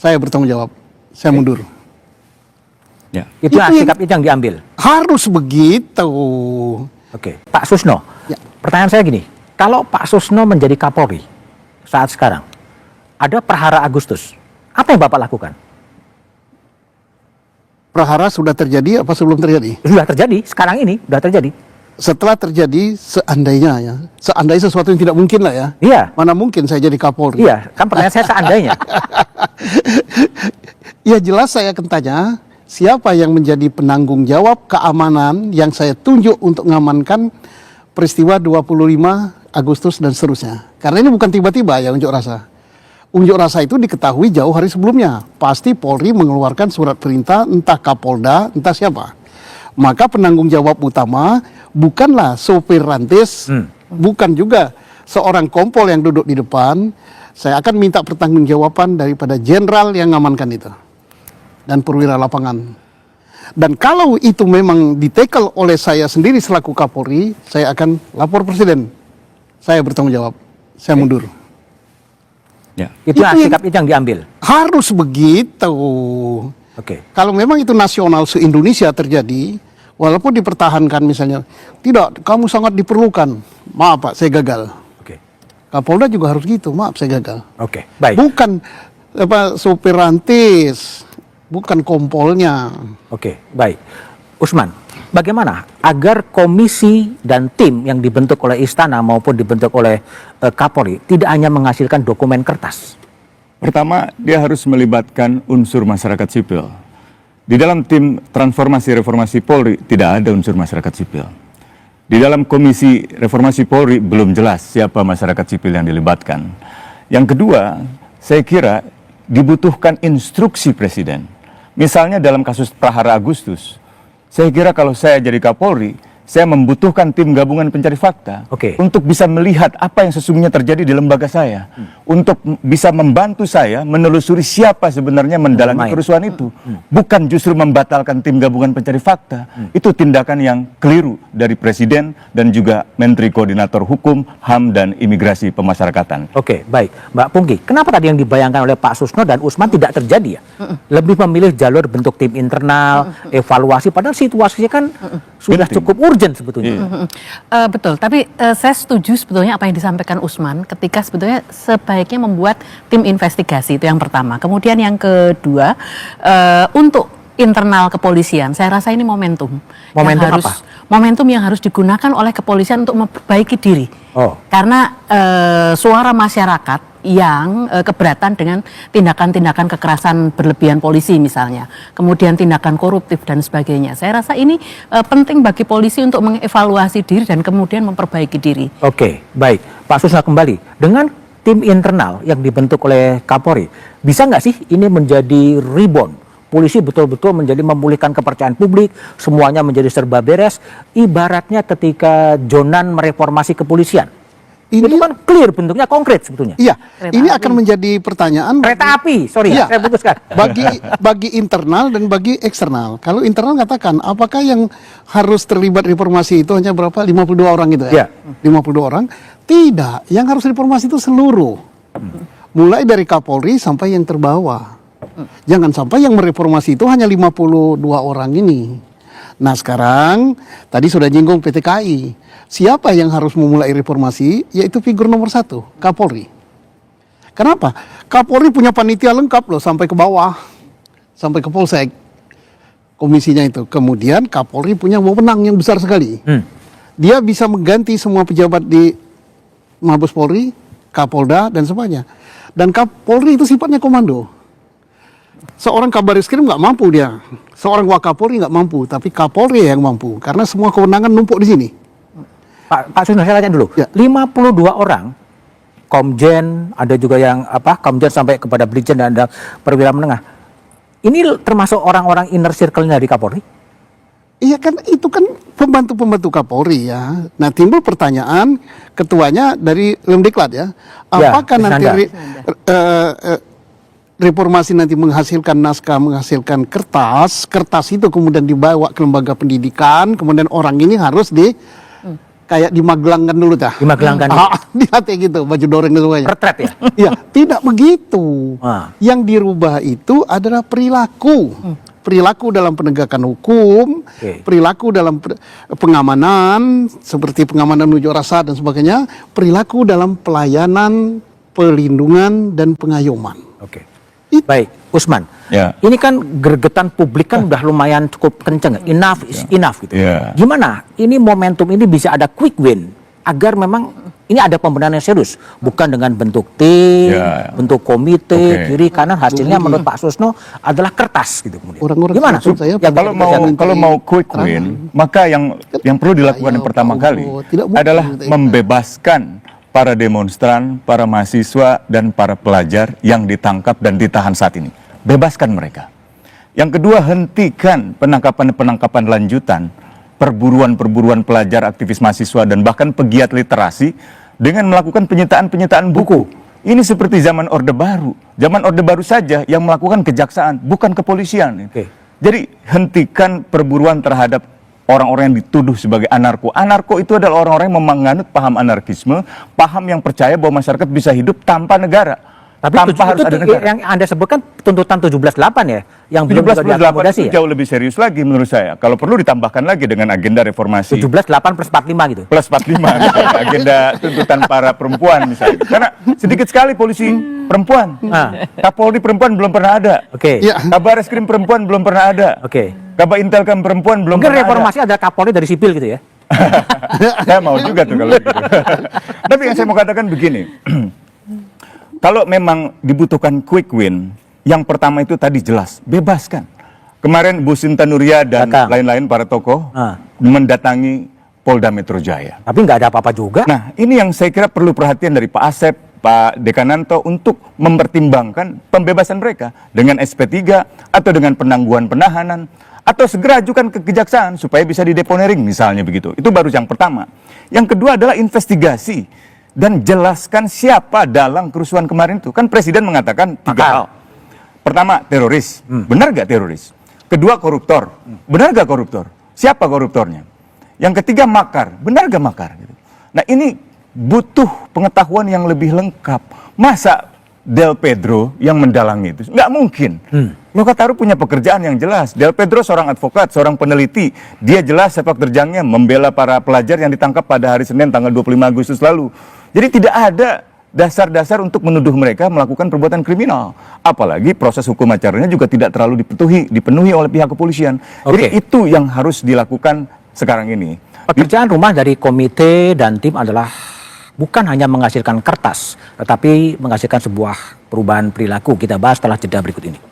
Saya bertanggung jawab. Saya mundur. Ya. Itu sikap itu yang diambil. Harus begitu. Oke, Pak Susno. Ya. Pertanyaan saya gini, kalau Pak Susno menjadi Kapolri saat sekarang, ada perhara Agustus, apa yang Bapak lakukan? Prahara sudah terjadi apa sebelum terjadi? Sudah terjadi, sekarang ini sudah terjadi. Setelah terjadi, seandainya ya, seandainya sesuatu yang tidak mungkin lah ya. Iya. Mana mungkin saya jadi Kapolri? Iya, kan pertanyaan saya seandainya. Ya jelas saya akan tanya, siapa yang menjadi penanggung jawab keamanan yang saya tunjuk untuk mengamankan peristiwa 25 Agustus dan seterusnya. Karena ini bukan tiba-tiba ya unjuk rasa. Unjuk rasa itu diketahui jauh hari sebelumnya. Pasti Polri mengeluarkan surat perintah, entah Kapolda, entah siapa. Maka penanggung jawab utama bukanlah sopir rantis, bukan juga seorang kompol yang duduk di depan. Saya akan minta pertanggungjawaban daripada jenderal yang mengamankan itu. Dan perwira lapangan. Dan kalau itu memang ditekel oleh saya sendiri selaku Kapolri, saya akan lapor Presiden. Saya bertanggung jawab. Saya mundur. Ya. Itu sikap itu yang diambil. Harus begitu. Oke. Kalau memang itu nasional se-Indonesia terjadi, walaupun dipertahankan misalnya, tidak, kamu sangat diperlukan. Maaf Pak, saya gagal. Oke. Kapolda juga harus gitu, maaf saya gagal. Oke, baik. Bukan sopir rantis, bukan kompolnya. Oke, baik. Usman, bagaimana agar komisi dan tim yang dibentuk oleh Istana maupun dibentuk oleh Kapolri tidak hanya menghasilkan dokumen kertas? Pertama, dia harus melibatkan unsur masyarakat sipil. Di dalam tim transformasi reformasi Polri tidak ada unsur masyarakat sipil. Di dalam komisi reformasi Polri belum jelas siapa masyarakat sipil yang dilibatkan. Yang kedua, saya kira dibutuhkan instruksi Presiden. Misalnya dalam kasus Prahara Agustus, saya kira kalau saya jadi Kapolri, saya membutuhkan tim gabungan pencari fakta untuk bisa melihat apa yang sesungguhnya terjadi di lembaga saya, untuk bisa membantu saya menelusuri siapa sebenarnya mendalangi kerusuhan itu, bukan justru membatalkan tim gabungan pencari fakta. Itu tindakan yang keliru dari Presiden dan juga Menteri Koordinator Hukum, HAM dan Imigrasi Pemasyarakatan. Oke, baik, Mbak Pungki. Kenapa tadi yang dibayangkan oleh Pak Susno dan Usman tidak terjadi ya? Lebih memilih jalur bentuk tim internal, evaluasi, padahal situasinya kan sudah cukup urgent sebetulnya. Betul, tapi saya setuju sebetulnya apa yang disampaikan Usman ketika sebetulnya sebaiknya membuat tim investigasi, itu yang pertama. Kemudian yang kedua, untuk internal kepolisian, saya rasa ini momentum. Momentum yang harus, apa? Momentum yang harus digunakan oleh kepolisian untuk memperbaiki diri. Karena suara masyarakat yang keberatan dengan tindakan-tindakan kekerasan berlebihan polisi misalnya, kemudian tindakan koruptif dan sebagainya. Saya rasa ini penting bagi polisi untuk mengevaluasi diri dan kemudian memperbaiki diri. Oke, baik. Pak Susno kembali. Dengan tim internal yang dibentuk oleh Kapolri, bisa nggak sih ini menjadi rebound? Polisi betul-betul menjadi memulihkan kepercayaan publik, semuanya menjadi serba beres, ibaratnya ketika Jonan mereformasi kepolisian. Itu kan clear bentuknya, konkret sebetulnya. Iya, Kereta ini api. akan menjadi pertanyaan. Kereta api, sorry Iya. saya putuskan. Bagi internal dan bagi eksternal. Kalau internal katakan, apakah yang harus terlibat reformasi itu hanya berapa? 52 orang gitu ya? 52 orang? Tidak, yang harus reformasi itu seluruh. Mulai dari Kapolri sampai yang terbawah. Jangan sampai yang mereformasi itu hanya 52 orang ini. Nah sekarang, tadi sudah nyinggung PT KAI. Siapa yang harus memulai reformasi? Yaitu figur nomor 1, Kapolri. Kenapa? Kapolri punya panitia lengkap loh sampai ke bawah. Sampai ke Polsek. Komisinya itu. Kemudian Kapolri punya wewenang yang besar sekali. Dia bisa mengganti semua pejabat di Mabes Polri, Kapolda dan semuanya. Dan Kapolri itu sifatnya komando. Seorang Kabariskrim nggak mampu dia, seorang Wakapolri nggak mampu, tapi Kapolri yang mampu karena semua kewenangan numpuk di sini. Pak Susno, saya tanya dulu. Ya. 52 orang, Komjen, ada juga yang Komjen sampai kepada Brigjen dan ada perwira menengah. Ini termasuk orang-orang inner circle dari Kapolri? Iya kan, itu kan pembantu-pembantu Kapolri ya. Nah timbul pertanyaan, ketuanya dari Lemdiklat ya, apakah nanti reformasi nanti menghasilkan naskah, menghasilkan kertas itu kemudian dibawa ke lembaga pendidikan, kemudian orang ini harus kayak di Magelang kan dulu dah. Di Magelang kan. Dilatih gitu, baju doreng dan semuanya. Retret ya? Iya, tidak begitu. Ah. Yang dirubah itu adalah perilaku. Perilaku dalam penegakan hukum, perilaku dalam pengamanan, seperti pengamanan unjuk rasa dan sebagainya, perilaku dalam pelayanan, pelindungan, dan pengayoman. Oke. Baik, Usman. Ya. Ini kan gregetan publik kan udah lumayan cukup kenceng. Enough is enough gitu. Ya. Gimana ini momentum ini bisa ada quick win agar memang ini ada pembenahan yang serius, bukan dengan bentuk tim, bentuk komite, kiri kanan, hasilnya menurut Pak Susno adalah kertas gitu kemudian. Orang-orang gimana? saya kalau mau quick win, maka yang perlu dilakukan yang pertama kali adalah membebaskan para demonstran, para mahasiswa, dan para pelajar yang ditangkap dan ditahan saat ini. Bebaskan mereka. Yang kedua, hentikan penangkapan-penangkapan lanjutan, perburuan-perburuan pelajar, aktivis mahasiswa, dan bahkan pegiat literasi dengan melakukan penyitaan-penyitaan buku. Ini seperti zaman Orde Baru. Zaman Orde Baru saja yang melakukan kejaksaan, bukan kepolisian. Jadi hentikan perburuan terhadap orang-orang yang dituduh sebagai anarko. Anarko itu adalah orang-orang yang menganut paham anarkisme, paham yang percaya bahwa masyarakat bisa hidup tanpa negara. Tapi tanpa harus ada negara. Yang Anda sebutkan tuntutan 17.8 ya, yang belum juga 17.8 diakomodasi itu ya? jauh lebih serius lagi menurut saya. Kalau perlu ditambahkan lagi dengan agenda reformasi. 17.8 plus 45 gitu? Plus 45, misalnya, agenda tuntutan para perempuan misalnya. Karena sedikit sekali polisi perempuan. Kapolri perempuan belum pernah ada. Kabar Reskrim perempuan belum pernah ada. Kabar Intelkam perempuan belum pernah ada. Mungkin reformasi ada Kapolri dari sipil gitu ya? Saya mau juga tuh kalau gitu. Tapi yang saya mau katakan begini. Kalau memang dibutuhkan quick win, yang pertama itu tadi jelas, bebaskan. Kemarin Bu Sinta Nuria dan lain-lain para tokoh mendatangi Polda Metro Jaya. Tapi nggak ada apa-apa juga. Nah, ini yang saya kira perlu perhatian dari Pak Asep, Pak Dekananto untuk mempertimbangkan pembebasan mereka dengan SP3 atau dengan penangguhan penahanan atau segera ajukan ke kejaksaan supaya bisa dideponering misalnya begitu. Itu baru yang pertama. Yang kedua adalah investigasi. Dan jelaskan siapa dalam kerusuhan kemarin itu. Kan Presiden mengatakan 3 hal. Pertama, teroris. Benar gak teroris? Kedua, koruptor. Benar gak koruptor? Siapa koruptornya? Yang ketiga, makar. Benar gak makar? Nah ini butuh pengetahuan yang lebih lengkap. Masa Del Pedro yang mendalangi itu? Nggak mungkin. Lokataru punya pekerjaan yang jelas. Del Pedro seorang advokat, seorang peneliti. Dia jelas sepak terjangnya membela para pelajar yang ditangkap pada hari Senin tanggal 25 Agustus lalu. Jadi tidak ada dasar-dasar untuk menuduh mereka melakukan perbuatan kriminal. Apalagi proses hukum acaranya juga tidak terlalu dipenuhi oleh pihak kepolisian. Jadi itu yang harus dilakukan sekarang ini. Pekerjaan rumah dari komite dan tim adalah bukan hanya menghasilkan kertas, tetapi menghasilkan sebuah perubahan perilaku. Kita bahas setelah jeda berikut ini.